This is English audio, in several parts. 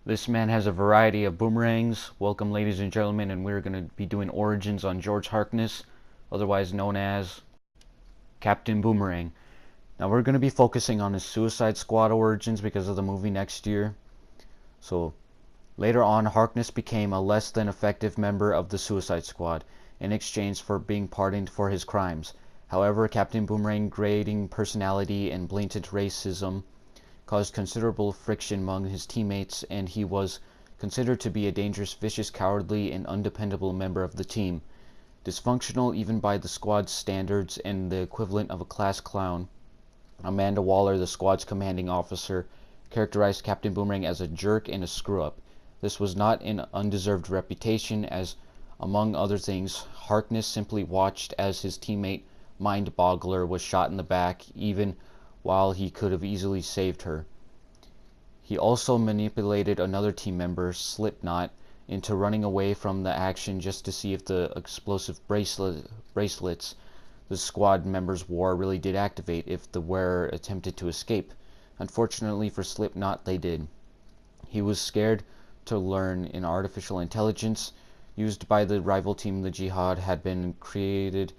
This man has a variety of boomerangs. Welcome, ladies and gentlemen, and we're going to be doing origins on George Harkness, otherwise known as Captain Boomerang. Now we're going to be focusing on his Suicide Squad origins because of the movie next year. So later on, Harkness became a less than effective member of the Suicide Squad in exchange for being pardoned for his crimes. However, Captain Boomerang's grating personality and blatant racism caused considerable friction among his teammates, and he was considered to be a dangerous, vicious, cowardly, and undependable member of the team. Dysfunctional even by the squad's standards and the equivalent of a class clown, Amanda Waller, the squad's commanding officer, characterized Captain Boomerang as a jerk and a screw-up. This was not an undeserved reputation, as, among other things, Harkness simply watched as his teammate Mind Boggler was shot in the back, even while he could have easily saved her. He also manipulated another team member, Slipknot, into running away from the action just to see if the explosive bracelets the squad members wore really did activate if the wearer attempted to escape. Unfortunately for Slipknot, they did. He was scared to learn an artificial intelligence used by the rival team, the Jihad, had been created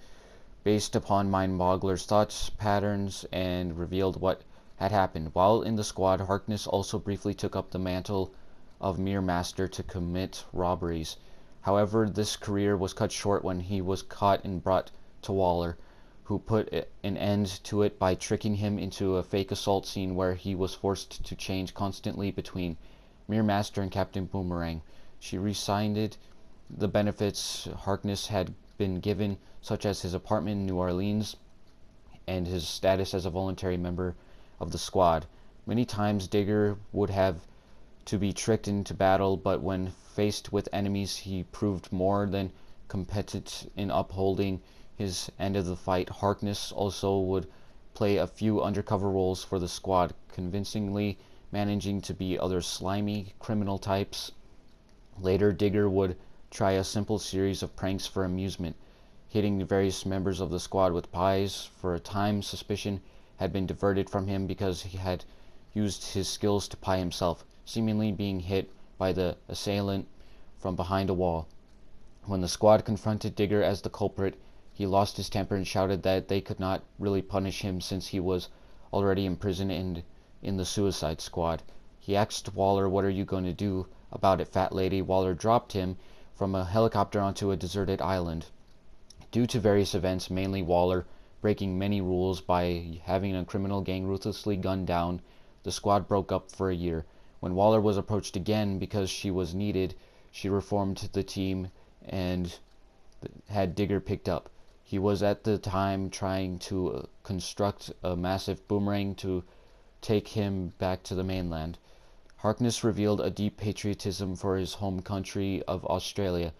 based upon Mind Boggler's thoughts patterns and revealed what had happened. While in the squad, Harkness also briefly took up the mantle of Mirror Master to commit robberies. However, this career was cut short when he was caught and brought to Waller, who put an end to it by tricking him into a fake assault scene where he was forced to change constantly between Mirror Master and Captain Boomerang. She resigned the benefits Harkness had been given, such as his apartment in New Orleans and his status as a voluntary member of the squad. Many times Digger would have to be tricked into battle, but when faced with enemies he proved more than competent in upholding his end of the fight. Harkness also would play a few undercover roles for the squad, convincingly managing to be other slimy criminal types. Later, Digger would try a simple series of pranks for amusement, hitting the various members of the squad with pies. For a time, suspicion had been diverted from him because he had used his skills to pie himself, seemingly being hit by the assailant from behind a wall. When the squad confronted Digger as the culprit, he lost his temper and shouted that they could not really punish him since he was already in prison and in the Suicide Squad. He asked Waller, "What are you going to do about it, fat lady?" Waller dropped him from a helicopter onto a deserted island. Due to various events, mainly Waller breaking many rules by having a criminal gang ruthlessly gunned down, the squad broke up for a year. When Waller was approached again because she was needed, she reformed the team and had Digger picked up. He was at the time trying to construct a massive boomerang to take him back to the mainland. Harkness revealed a deep patriotism for his home country of Australia,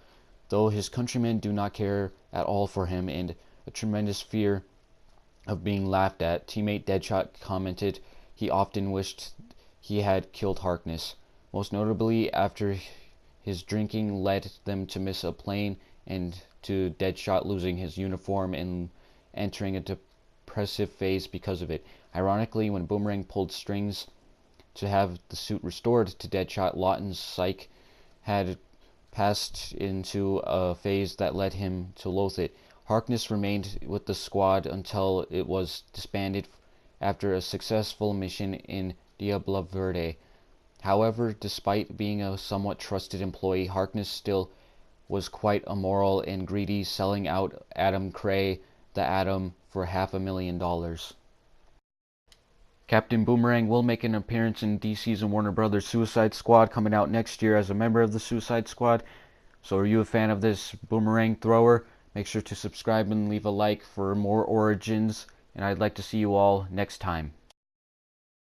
though his countrymen do not care at all for him, and a tremendous fear of being laughed at. Teammate Deadshot commented he often wished he had killed Harkness, most notably after his drinking led them to miss a plane and to Deadshot losing his uniform and entering a depressive phase because of it. Ironically, when Boomerang pulled strings to have the suit restored to Deadshot, Lawton's psyche had passed into a phase that led him to loathe it. Harkness remained with the squad until it was disbanded after a successful mission in Diablo Verde. However, despite being a somewhat trusted employee, Harkness still was quite immoral and greedy, selling out Adam Cray, the Atom, for $500,000. Captain Boomerang will make an appearance in DC's and Warner Brothers' Suicide Squad coming out next year as a member of the Suicide Squad. So are you a fan of this boomerang thrower? Make sure to subscribe and leave a like for more origins, and I'd like to see you all next time.